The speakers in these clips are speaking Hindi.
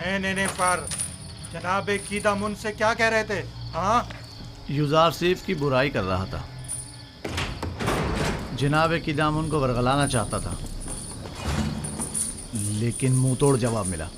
नहीं पर जनाब कीदामुन से क्या कह रहे थे? हाँ, युजारसीफ की बुराई कर रहा था। जनाब कीदामुन को वरगलाना चाहता था, लेकिन मुंह तोड़ जवाब मिला।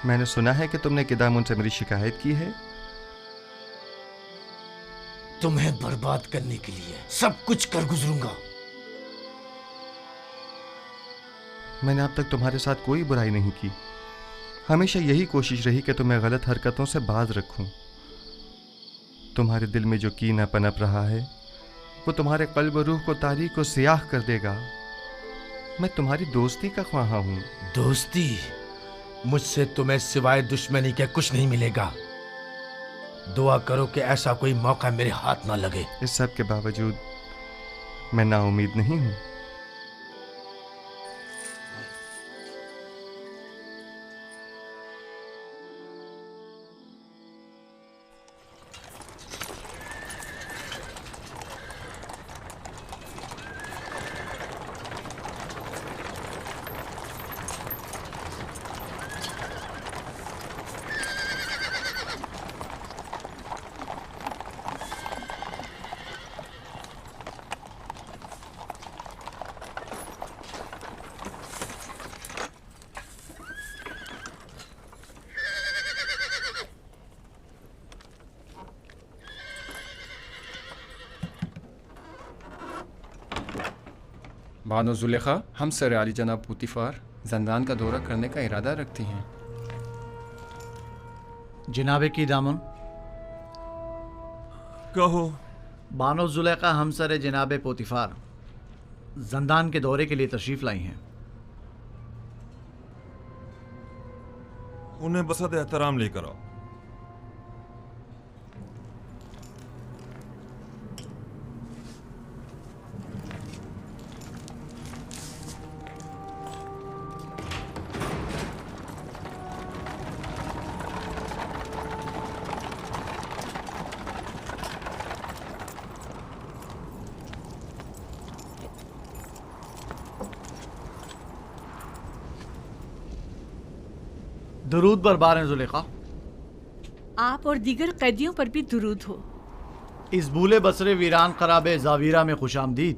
मैंने सुना है कि तुमने कीदामुन से मेरी शिकायत की है। तुम्हें बर्बाद करने के लिए सब कुछ कर गुजरूंगा। मैंने अब तक तुम्हारे साथ कोई बुराई नहीं की। हमेशा यही कोशिश रही कि तुम्हें गलत हरकतों से बाज रखूं। तुम्हारे दिल में जो कीना पनप रहा है वो तुम्हारे कल्ब रूह को तारीक और सियाह कर देगा। मैं तुम्हारी दोस्ती का ख्वाहा हूं। दोस्ती? मुझसे तुम्हें सिवाय दुश्मनी के कुछ नहीं मिलेगा। दुआ करो कि ऐसा कोई मौका मेरे हाथ ना लगे। इस सब के बावजूद मैं नाउमीद नहीं हूं। बानो जुलेखा, हम सर आली जनाब पुतिफार जंदान का दौरा करने का इरादा रखती हैं। जनाब कीदामुन, कहो। बानो जुलेखा हमसर जनाब पोतिफार जंदान के दौरे के लिए तशरीफ लाई हैं। उन्हें बसत एहतराम लेकर आओ। दुरूद बरबार हैं जुलेखा। आप और दीगर कैदियों पर भी दुरूद हो। इस भूले बसरे वीरान खराबे जावीरा में खुशामदीद।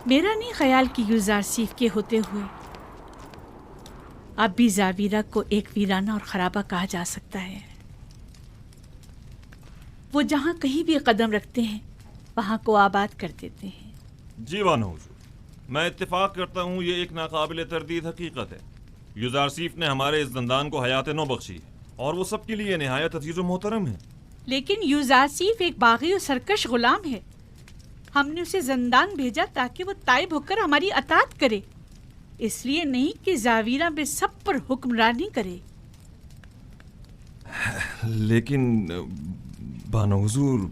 मेरा नहीं ख्याल कि युजारसीफ के होते हुए अब भी जावीरा को एक वीराना और खराबा कहा जा सकता है। वो जहाँ कहीं भी कदम रखते हैं वहाँ को आबाद कर देते हैं। जीवान हुजूर, मैं इत्तेफाक करता हूँ ये एक नाकाबिले तरदीद हकीकत है। युजारसीफ ने हमारे इस जंदान को हयात नौ बख्शी है और वो सबके लिए निहायत अजीज मोहतरम है। लेकिन युजारसीफ एक बागी और सरकश गुलाम है। हमने उसे जंदान भेजा ताकि वो ताइब होकर हमारी अतात करे, इसलिए नहीं कि जावीरा में सब पर हुक्मरानी करे। लेकिन बानो हुजूर,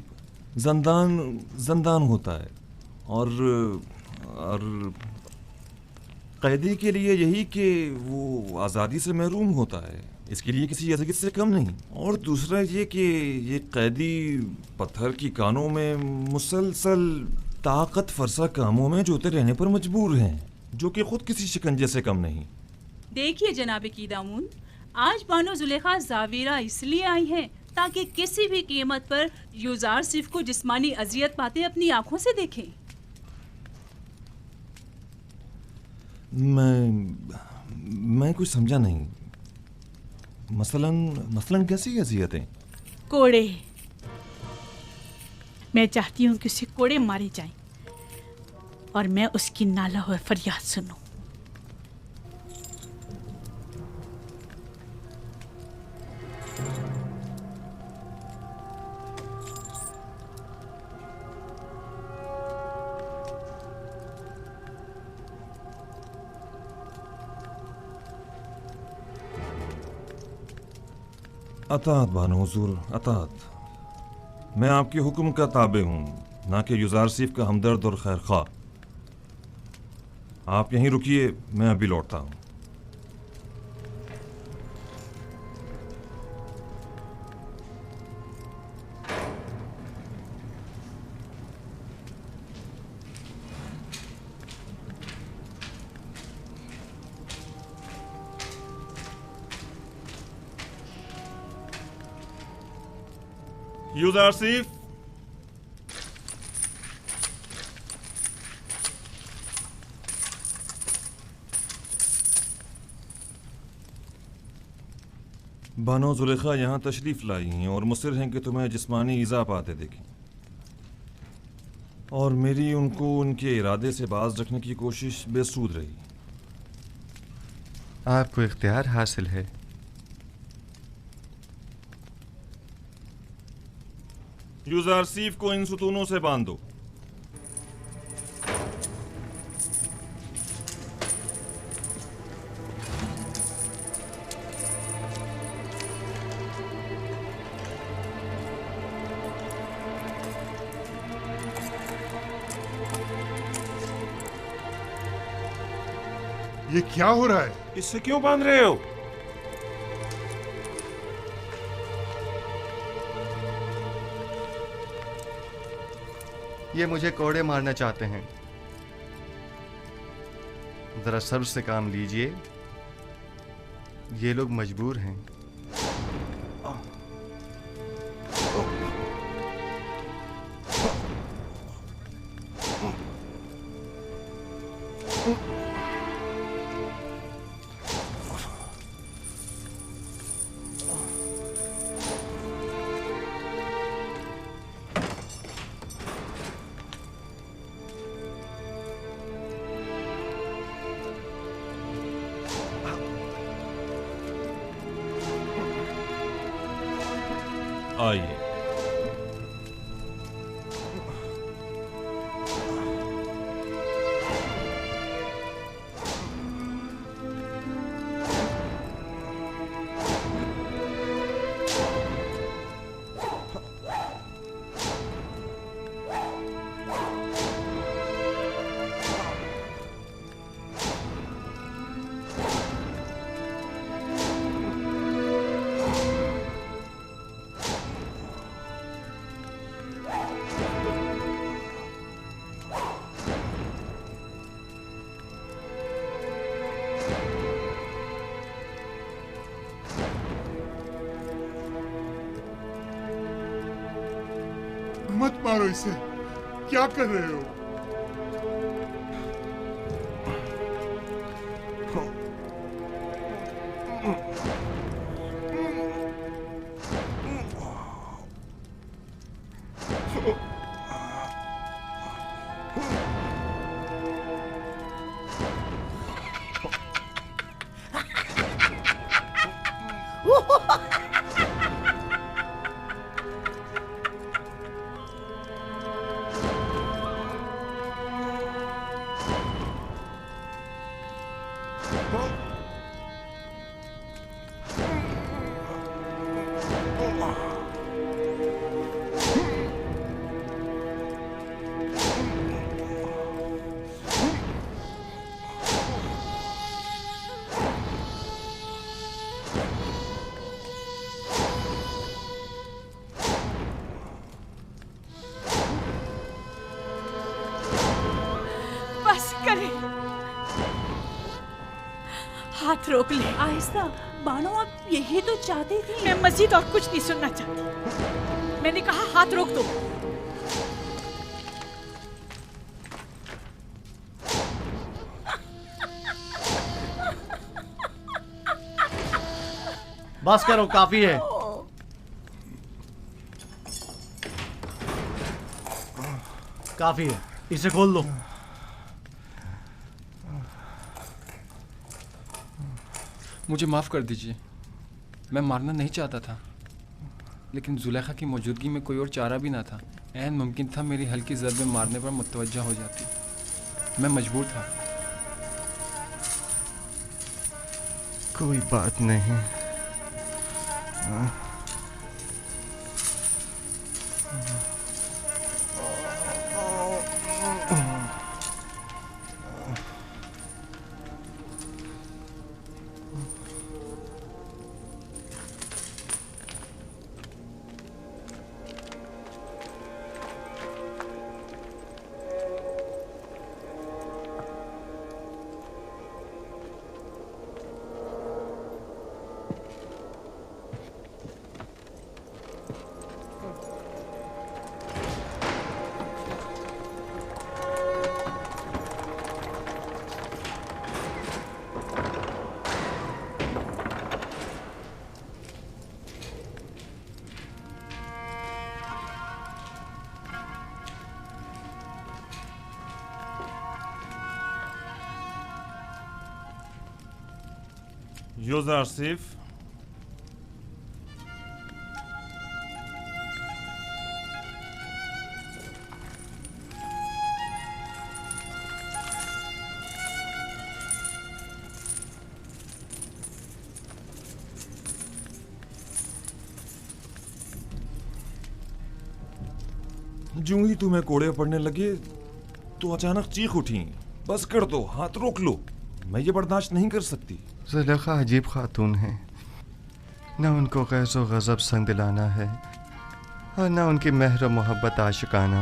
जंदान जंदान होता है और कैदी के लिए यही कि वो आज़ादी से महरूम होता है, इसके लिए किसी अज़ियत से कम नहीं। और दूसरा ये कि ये कैदी पत्थर की कानों में मुसलसल ताकत फरसा कामों में जोते रहने पर मजबूर हैं, जो कि खुद किसी शिकंजे से कम नहीं। देखिए जनाब कीदामुन, आज बानो जुलेखा जावीरा इसलिए आई हैं ताकि किसी भी कीमत पर युजारसीफ को जिस्मानी अजियत पाते अपनी आंखों से मैं कुछ समझा नहीं। मसलन कैसी अजियतें? कोड़े। मैं चाहती हूँ कि उसे कोड़े मारे जाएं और मैं उसकी नाला हुआ फरियाद सुनूं। अतात बानो हुजूर, अतात। मैं आपके हुक्म का ताबे हूँ, ना कि युजारसीफ का हमदर्द और खैर खा। आप यहीं रुकिए, मैं अभी लौटता हूँ। युजारसीफ, बानो जुलेखा यहाँ तशरीफ लाई हैं और मुसर हैं कि तुम्हें जिस्मानी ईज़ा पाते देखें, और मेरी उनको उनके इरादे से बाज रखने की कोशिश बेसूद रही। आपको इख्तियार हासिल है। युजारसीफ को इन सुतूनों से बांध दो। ये क्या हो रहा है? इससे क्यों बांध रहे हो? ये मुझे कोड़े मारना चाहते हैं। जरा सब्र से काम लीजिए, ये लोग मजबूर हैं। आइए। मत मारो इसे, क्या कर रहे हो? हाथ रोक ले। आहिस्ता, बानो आप यही तो चाहती थी। मैं मजीद और कुछ नहीं सुनना चाहती। मैंने कहा हाथ रोक दो। बस करो, काफी है। काफी है, इसे खोल दो। मुझे माफ़ कर दीजिए, मैं मारना नहीं चाहता था, लेकिन जुलेखा की मौजूदगी में कोई और चारा भी ना था। ऐन मुमकिन था मेरी हल्की ज़रबे मारने पर मुतवज्जा हो जाती। मैं मजबूर था। कोई बात नहीं। यूज़ारसिफ, जूं ही तुम्हें कोड़े पड़ने लगे तो अचानक चीख उठी। बस कर दो, हाथ रोक लो, मैं ये बर्दाश्त नहीं कर सकती। ज़ुलेखा अजीब खातून है, न उनको गैज़ो गज़ब संग दिलाना है और न उनकी मेहर मोहब्बत आशिकाना,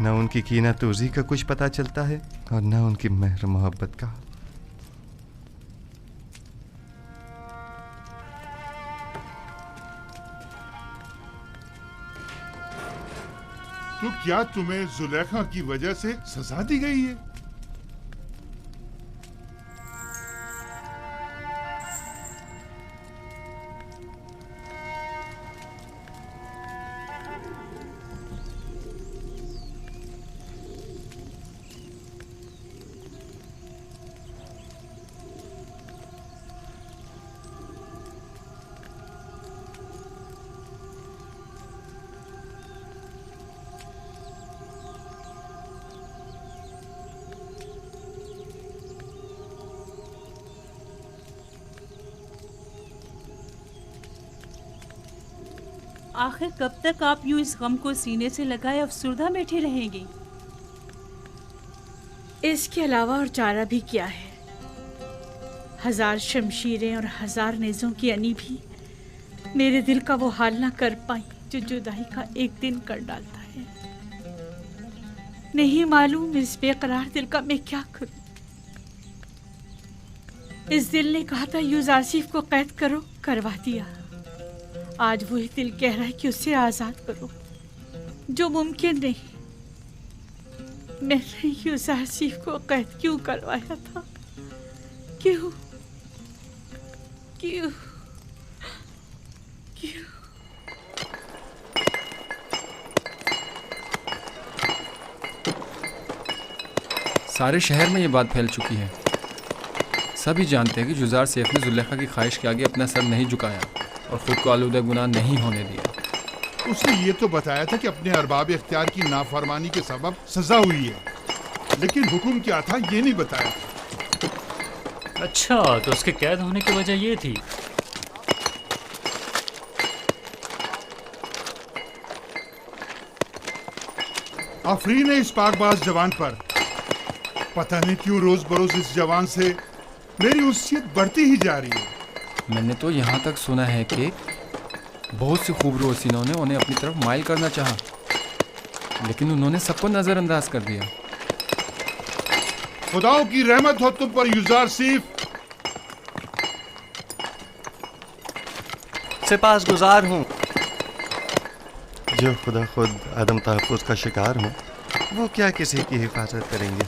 न उनकी कीना तूज़ी का कुछ पता चलता है और न उनकी मेहर मोहब्बत का। तो क्या तुम्हें जुलेखा की वजह से सजा दी गई है? आखिर कब तक आप यूं इस गम को सीने से लगाए अफसुर्दा बैठे रहेंगी? इसके अलावा और चारा भी क्या है? हजार शमशीरें और हजार नेज़ों की अनी भी मेरे दिल का वो हाल ना कर पाई जो जुदाई का एक दिन कर डालता है। नहीं मालूम इस बेकरार दिल का मैं क्या करूं। इस दिल ने कहा था यूज़ारसिफ को कैद करो, करवा दिया। आज वही दिल कह रहा है कि उसे आजाद करो, जो मुमकिन नहीं। मैंने यूज़ारसिफ को कैद क्यों करवाया था? क्यों क्यों क्यों? सारे शहर में ये बात फैल चुकी है। सभी जानते हैं कि यूज़ारसिफ ने जुलेखा की ख्वाहिश के आगे अपना सर नहीं झुकाया और ख़ुद को आलूदा गुनाह नहीं होने दिया। उसने ये तो बताया था कि अपने अरबाब इख्तियार की नाफरमानी के सबब सजा हुई है, लेकिन हुक्म क्या था ये नहीं बताया। अच्छा, तो उसके कैद होने की वजह ये थी। आफरीन है इस पाकबाज जवान पर। पता नहीं क्यों रोज बरोज इस जवान से मेरी उस्सियत बढ़ती ही जा रही है। मैंने तो यहाँ तक सुना है कि बहुत सी खूबरू हसीनों ने उन्हें अपनी तरफ माइल करना चाहा, लेकिन उन्होंने सबको नज़रअंदाज कर दिया। खुदाओं की रहमत हो तुम पर यूज़ारसिफ। सिपासगुजार हूँ। जो खुदा खुद आदम तहफ़्फ़ुज़ का शिकार हो, वो क्या किसी की हिफाजत करेंगे।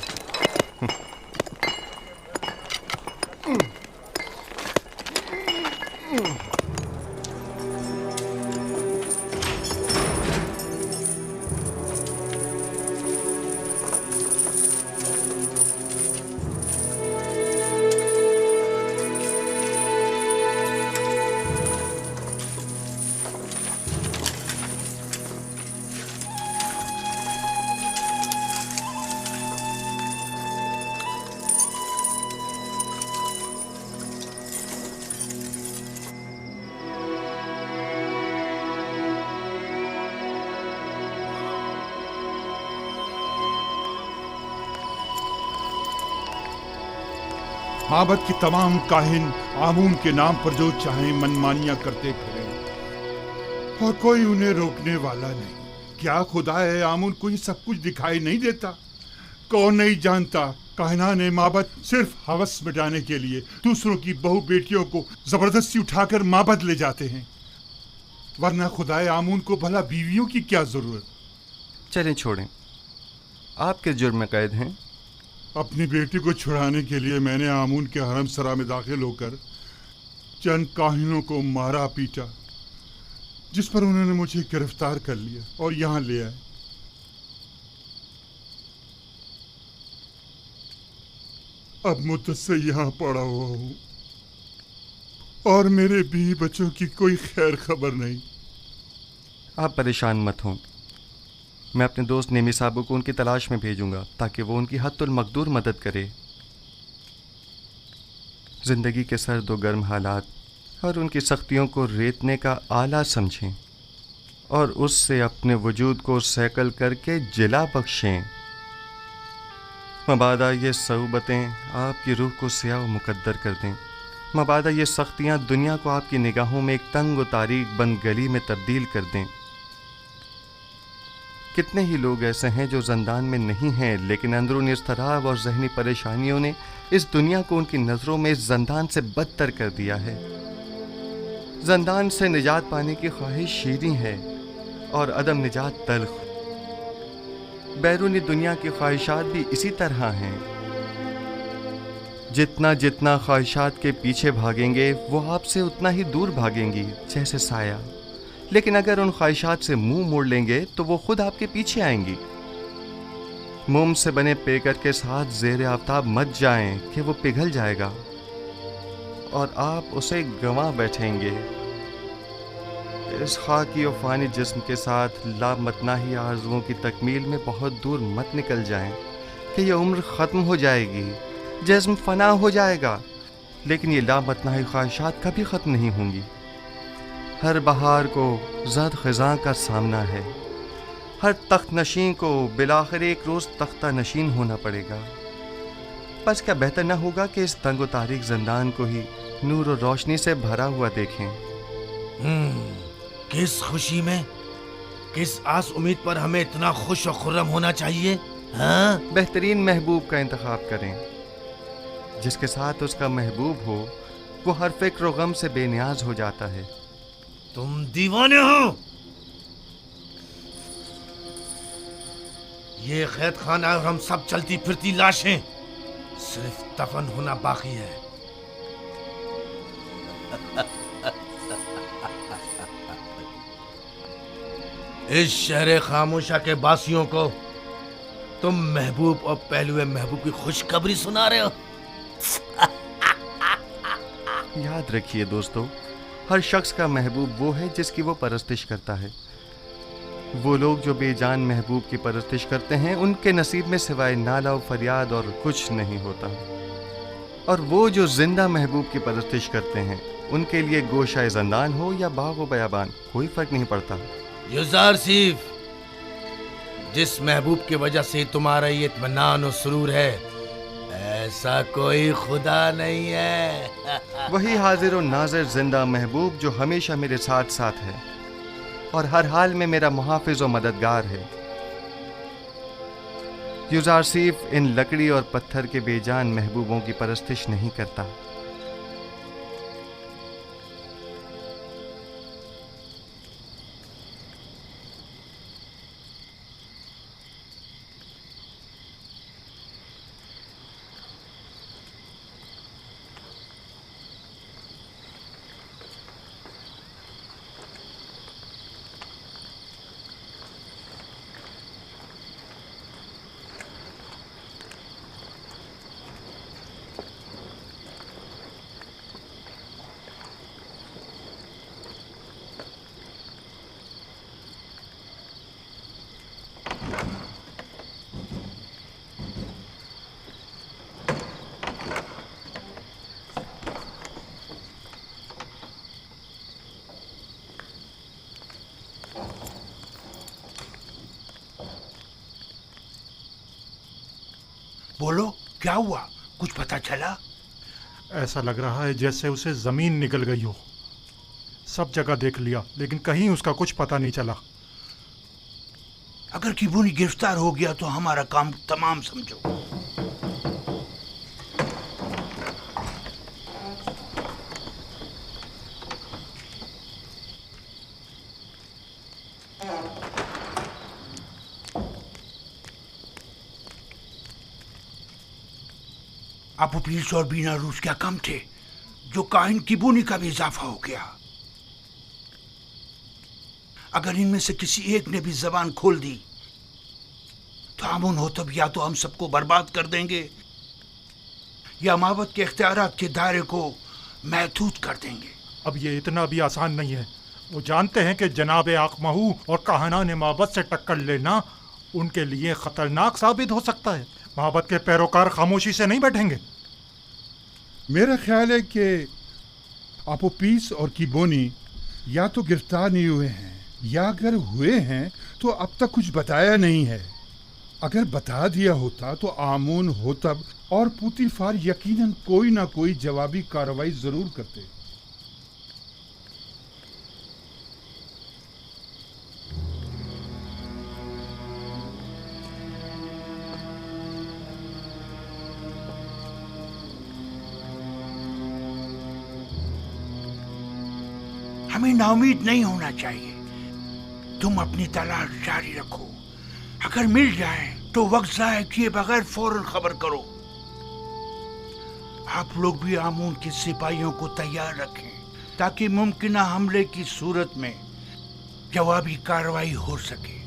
माबद के तमाम काहिन आमून के नाम पर जो चाहे मनमानियां करते फिरें और कोई उन्हें रोकने वाला नहीं। क्या खुदा है आमून को ये सब कुछ दिखाई नहीं देता? कौन नहीं जानता काहिनाने माबद सिर्फ हवस मिटाने के लिए दूसरों की बहू बेटियों को जबरदस्ती उठाकर माबद ले जाते हैं, वरना खुदाए आमून को भला बीवियों की क्या जरूरत। चलें छोड़ें, आप किस जुर्म में कैद हैं? अपनी बेटी को छुड़ाने के लिए मैंने आमून के हरम सरा में दाखिल होकर चंद काहिनों को मारा पीटा, जिस पर उन्होंने मुझे गिरफ्तार कर लिया और यहाँ ले आए। अब मुद्दत से यहाँ पड़ा हुआ हूँ और मेरे बीवी बच्चों की कोई खैर खबर नहीं। आप परेशान मत हों, मैं अपने दोस्त नेमी साहब को उनकी तलाश में भेजूंगा ताकि वो उनकी हद मकदूर मदद करे। जिंदगी के सर्द व गर्म हालात और उनकी सख्तियों को रेतने का आला समझें और उससे अपने वजूद को सैकल करके जिला बख्शें। मबादा ये सऊबतें आपकी रूह को स्याह व मुकद्दर कर दें। मबादा ये सख्तियाँ दुनिया को आपकी निगाहों में एक तंग व तारीक बंद गली में तब्दील कर दें। कितने ही लोग ऐसे हैं जो ज़ंदान में नहीं हैं, लेकिन अंदरूनी इज़्तिराब और ज़हनी परेशानियों ने इस दुनिया को उनकी नज़रों में ज़ंदान से बदतर कर दिया है। ज़ंदान से निजात पाने की ख्वाहिश शीरीं है और अदम निजात तल्ख। बैरूनी दुनिया की ख्वाहिशात भी इसी तरह हैं। जितना जितना ख्वाहिशात के पीछे भागेंगे वो आपसे उतना ही दूर भागेंगी, जैसे साया। लेकिन अगर उन ख्वाहिशात से मुंह मोड़ लेंगे तो वो खुद आपके पीछे आएंगी। मोम से बने पेकर के साथ ज़ेरे आफ्ताब मत जाएं कि वो पिघल जाएगा और आप उसे गंवा बैठेंगे। इस खाकी और फानी जिस्म के साथ लामतनाही आरज़ुओं की तकमील में बहुत दूर मत निकल जाएं कि यह उम्र ख़त्म हो जाएगी, जिस्म फना हो जाएगा, लेकिन ये लामतनाही ख्वाहिशात कभी ख़त्म नहीं होंगी। हर बहार को ज़द ख़ज़ां का सामना है। हर तख्त नशीन को बिलाखिर एक रोज़ तख्ता नशीन होना पड़ेगा। बस क्या बेहतर न होगा कि इस तंग व तारीक ज़ंदान को ही नूर और रोशनी से भरा हुआ देखें? किस खुशी में, किस आस उम्मीद पर हमें इतना खुश और खुर्रम होना चाहिए? हाँ? बेहतरीन महबूब का इंतखाब करें। जिसके साथ उसका महबूब हो वो हर फिक्र व गम से बेनियाज हो जाता है। तुम दीवाने हो। ये कैद खाना और हम सब चलती फिरती लाशें, सिर्फ दफन होना बाकी है। इस शहर खामोशा के बासियों को तुम महबूब और पहलुए महबूब की खुशखबरी सुना रहे हो। याद रखिए दोस्तों, हर शख्स का महबूब वो है जिसकी वो परस्तिश करता है। वो लोग जो बेजान महबूब की परस्तिश करते हैं उनके नसीब में सिवाय नाला और फरियाद और कुछ नहीं होता, और वो जो जिंदा महबूब की परस्तिश करते हैं उनके लिए गोशाए ज़ंदान हो या बाग व बयाबान कोई फर्क नहीं पड़ता। युज़ारसीफ, जिस महबूब की वजह से तुम्हारा ये इत्मीनान और सुरूर है, ऐसा कोई खुदा नहीं है। वही हाजिर और नाज़िर जिंदा महबूब जो हमेशा मेरे साथ साथ है और हर हाल में मेरा मुहाफिज और मददगार है। युज़ारसीफ इन लकड़ी और पत्थर के बेजान महबूबों की परस्तिश नहीं करता। बोलो, क्या हुआ? कुछ पता चला? ऐसा लग रहा है जैसे उसे जमीन निकल गई हो। सब जगह देख लिया लेकिन कहीं उसका कुछ पता नहीं चला। अगर किबूनी गिरफ्तार हो गया तो हमारा काम तमाम समझो। अबू पील्स और बीना रूस क्या कम थे जो काहिन किबूनी का भी इजाफा हो गया। अगर इनमें से किसी एक ने भी जबान खोल दी तो आमून हो तब या तो हम सबको बर्बाद कर देंगे या माबद के इख्तियारात के दायरे को महदूद कर देंगे। अब ये इतना भी आसान नहीं है। वो जानते हैं कि जनाब आकमहू और कहानान माबद से टक्कर लेना उनके लिए खतरनाक साबित हो सकता है। माबद के पैरोकार खामोशी से नहीं बैठेंगे। मेरा ख्याल है कि अपोपीस और किबोनी या तो गिरफ्तार नहीं हुए हैं या अगर हुए हैं तो अब तक कुछ बताया नहीं है। अगर बता दिया होता तो आमून होतब और पुतीफार यकीनन कोई ना कोई जवाबी कार्रवाई जरूर करते। हमें नाउमीद नहीं होना चाहिए। तुम अपनी तलाश जारी रखो। अगर मिल जाए तो वक्त जाया किए बगैर फौरन खबर करो। आप लोग भी आमून के सिपाहियों को तैयार रखें ताकि मुमकिना हमले की सूरत में जवाबी कार्रवाई हो सके।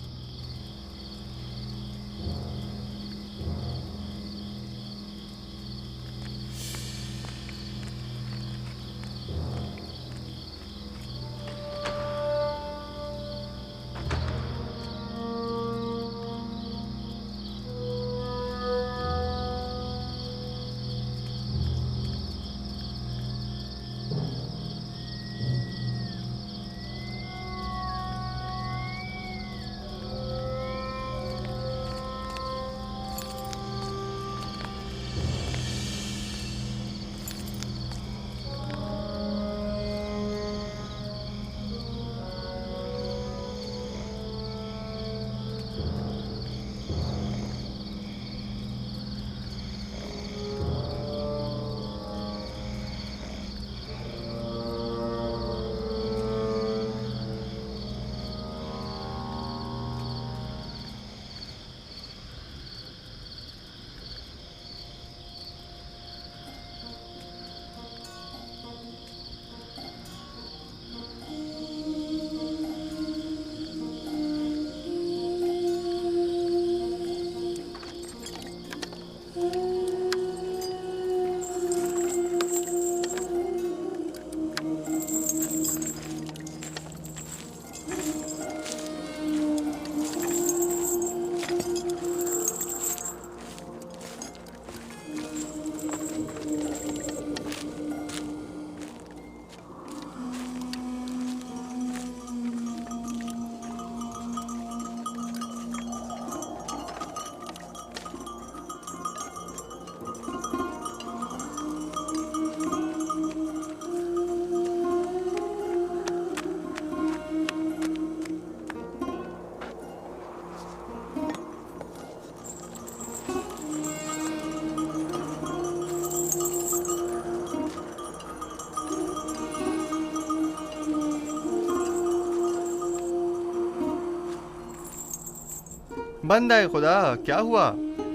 बंद है खुदा, क्या हुआ?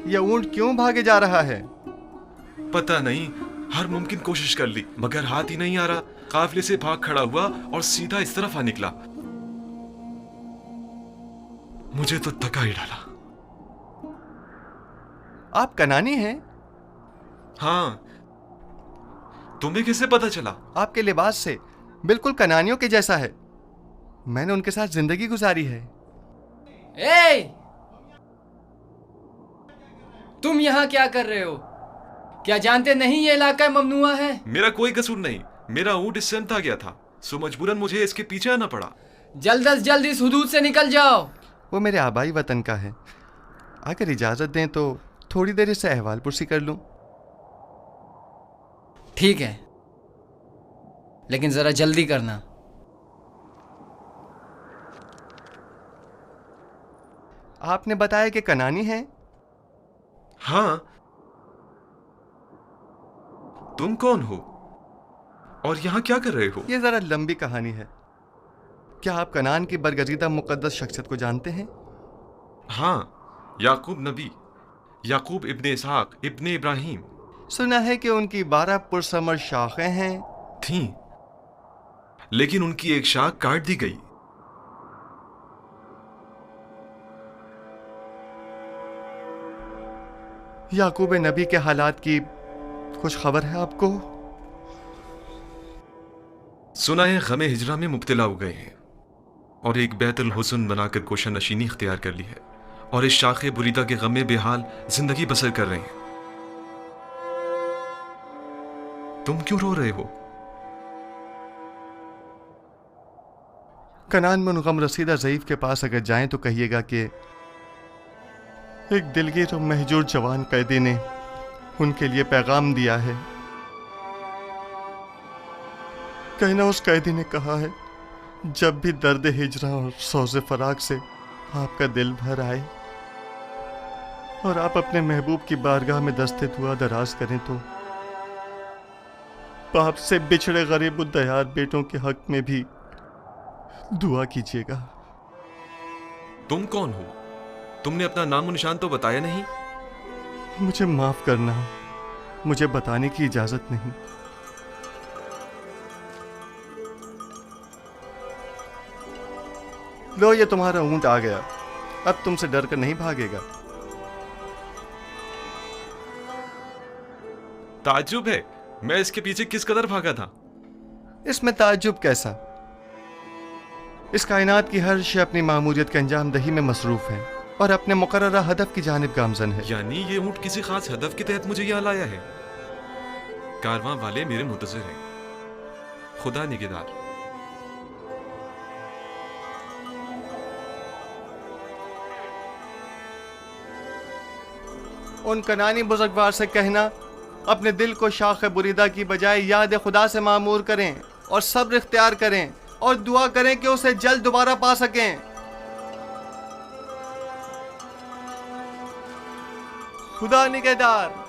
यह ऊंट क्यों भागे जा रहा है? पता नहीं, हर मुमकिन कोशिश कर ली मगर हाथ ही नहीं आ रहा। काफिले से भाग खड़ा हुआ और सीधा इस तरफ आ निकला। मुझे तो थका ही डाला। आप कनानी हैं? हाँ, तुम्हें कैसे पता चला? आपके लिबास से बिल्कुल कनानियों के जैसा है। मैंने उनके साथ जिंदगी गुजारी है। ए! तुम यहाँ क्या कर रहे हो? क्या जानते नहीं ये इलाका ममनुआ है? मेरा कोई कसूर नहीं, मेरा ऊंट इससे अनता गया था, सो मजबूरन मुझे इसके पीछे आना पड़ा। जल्द अज जल्द इस हुदूद से निकल जाओ। वो मेरे आबाई वतन का है। अगर इजाजत दें तो थोड़ी देर इससे अहवाल पुरसी कर लूं। ठीक है, लेकिन ज़रा जल्दी करना। आपने बताया कि कनानी है? हाँ। तुम कौन हो और यहाँ क्या कर रहे हो? ये जरा लंबी कहानी है। क्या आप कनान की बरगजीदा मुकद्दस शख्सियत को जानते हैं? हाँ, याकूब नबी, याकूब इब्ने इसहाक इब्ने इब्राहिम। सुना है कि उनकी 12 पुरसमर शाखें हैं। थीं, लेकिन उनकी एक शाख काट दी गई। याकूब नबी के हालात की कुछ खबर है आपको? सुना है गमे हिजरा में मुब्तला हो गए हैं और एक बैतुल हुस्न बनाकर कोशा नशीनी इख्तियार कर ली है और इस शाखे बुरीदा के गम में बेहाल जिंदगी बसर कर रहे हैं। तुम क्यों रो रहे हो? कनान में उन गम रसीदा ज़ईफ के पास अगर जाएं तो कहिएगा कि एक दिलगीर और महजूर जवान कैदी ने उनके लिए पैगाम दिया है। कहना उस कैदी ने कहा है, जब भी दर्द हिजरा और सौज़े फराक से आपका दिल भर आए और आप अपने महबूब की बारगाह में दस्ते दुआ दराज करें तो बाप से बिछड़े गरीब दयार बेटों के हक में भी दुआ कीजिएगा। तुम कौन हो? तुमने अपना नाम और निशान तो बताया नहीं। मुझे माफ करना, मुझे बताने की इजाजत नहीं। लो, ये तुम्हारा ऊंट आ गया, अब तुमसे डर कर नहीं भागेगा। ताज्जुब है, मैं इसके पीछे किस कदर भागा था। इसमें ताज्जुब कैसा? इस कायनात की हर शय अपनी मामूलियत के अंजाम दही में मसरूफ है और अपने मुकर्ररा हदफ की जानिब गामजन है। यानी ये ऊंट किसी खास हदफ के तहत मुझे यहाँ लाया है। कारवां वाले मेरे मुंतज़िर हैं। खुदा निगहदार। उन कनानी बुजुर्गवार से कहना अपने दिल को शाख बुरीदा की बजाय याद खुदा से मामूर करें और सब्र इख्तियार करें और दुआ करें कि उसे जल्द दोबारा पा सकें। खुदा निगहदार।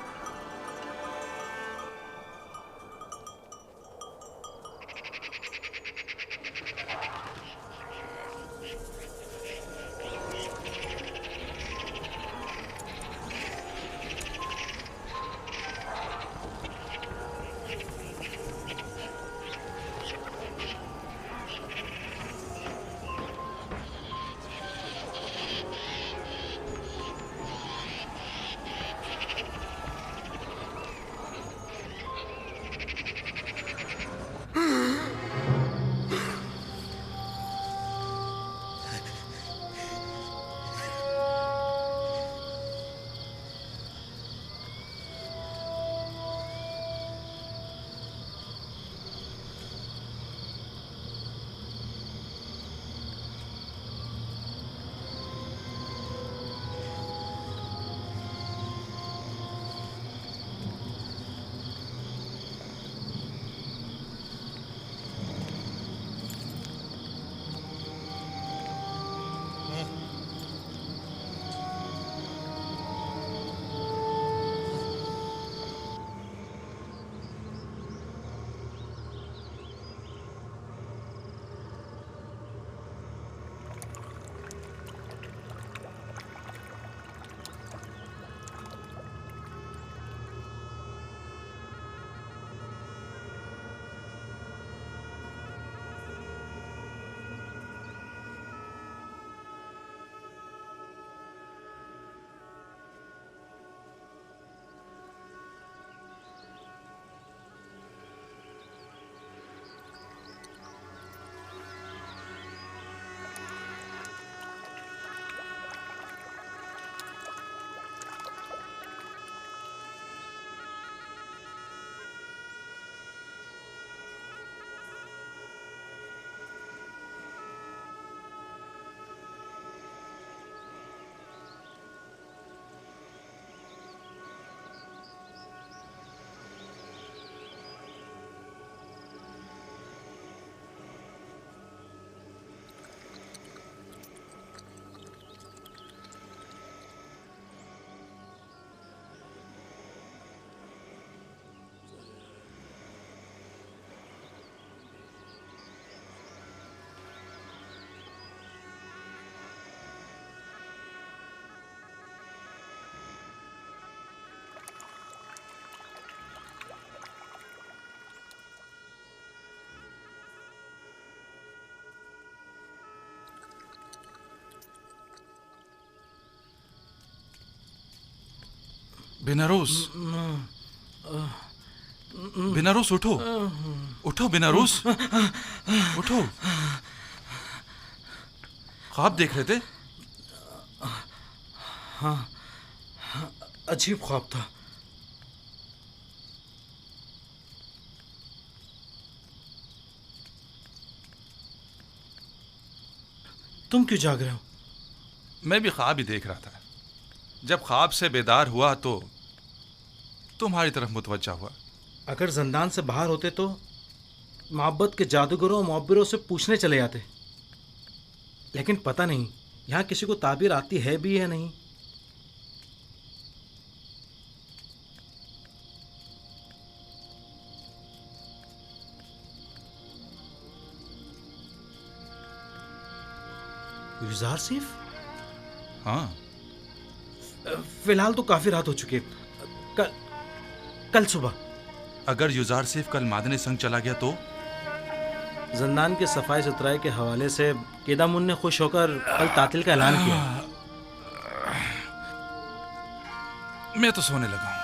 बेनारोस, बेनारोस उठो, उठो बेनारोस, उठो। ख्वाब देख रहे थे? हाँ, अजीब ख्वाब था। तुम क्यों जाग रहे हो? मैं भी ख्वाब ही देख रहा था। जब ख्वाब से बेदार हुआ तो तुम्हारी तरफ मुतवज्जा हुआ। अगर जिंदान से बाहर होते तो मोहब्बत के जादूगरों और मुअब्बिरों से पूछने चले जाते, लेकिन पता नहीं यहाँ किसी को ताबीर आती है भी या नहीं। युजार सिफ? हाँ, फिलहाल तो काफी रात हो चुकी है। कल सुबह अगर युजार सिफ कल मादने संग चला गया तो? जिंदान के सफाई सुथराई के हवाले से केदामुन ने खुश होकर कल तातिल का ऐलान किया। मैं तो सोने लगा हूं।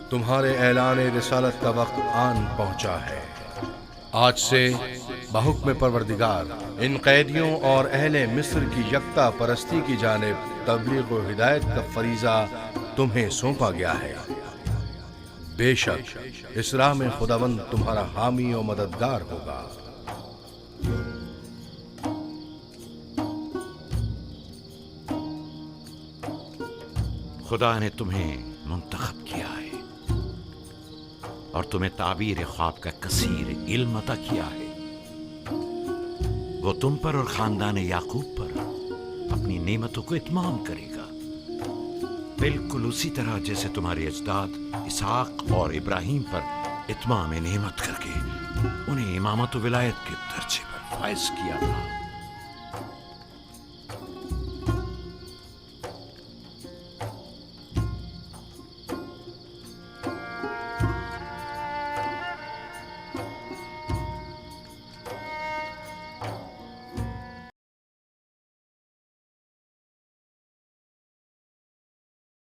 तुम्हारे ऐलान रिसालत का वक्त आन पहुंचा है। आज से बहुक्म परवरदिगार इन कैदियों और अहले मिस्र की यकता परस्ती की जानिब तबलीग व हिदायत का फरीजा तुम्हें सौंपा गया है। बेशक इस राह में खुदावंद तुम्हारा हामी और मददगार होगा। खुदा ने तुम्हें मुंतखब किया है और तुम्हें ताबीर ख्वाब का कसीर इल्म अता किया है। वो तुम पर और खानदान याकूब पर अपनी नेमतों को इत्माम करेगा, बिल्कुल उसी तरह जैसे तुम्हारे अजदाद इसहाक और इब्राहिम पर इत्माम नेमत करके उन्हें इमामत व विलायत के दर्जे पर फायज किया था।